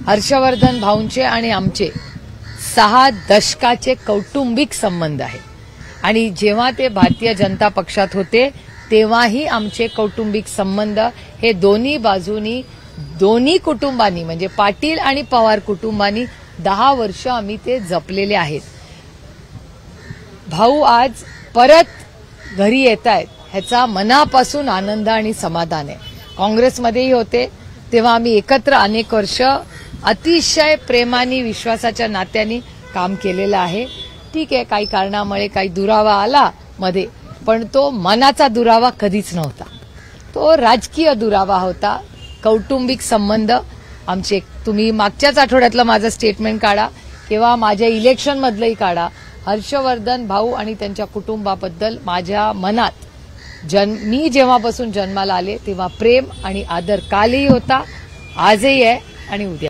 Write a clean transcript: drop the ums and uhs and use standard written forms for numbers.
हर्षवर्धन भाऊंचे आणि आमचे 6 दशकाचे कौटुंबिक संबंध आहेत आणि जेव्हा ते भारतीय जनता पक्षात होते तेव्हाही आमचे कौटुंबिक संबंध हे दोन्ही बाजूनी दोन्ही कुटुंबांनी म्हणजे पाटील आणि पवार कुटुंबांनी 10 वर्ष आम्ही ते जपलेले आहेत। भाऊ आज परत घरी येतायत ह्याचा मनापासून आनंद आणि समाधान आहे। काँग्रेसमध्येही होते तेव्हा आम्ही एकत्र अनेक वर्ष अतिशय प्रेमाने विश्वासाच्या नात्याने काम केलेलं आहे। ठीक आहे, काही कारणामुळे काही दुरावा आला मध्ये, पण तो मनाचा दुरावा कधीच नव्हता, तो राजकीय दुरावा होता। कौटुंबिक संबंध आमचे तुम्ही मागच्याच आठवड्यातलं माझं स्टेटमेंट काढा किंवा माझ्या इलेक्शन मधलंही काढा, हर्षवर्धन भाऊ आणि त्यांच्या कुटुंबाबद्दल माझ्या मनात मी जेव्हापासून जन्माला आले तेव्हा प्रेम आणि आदर कालही होता, आजही आहे आणि उद्या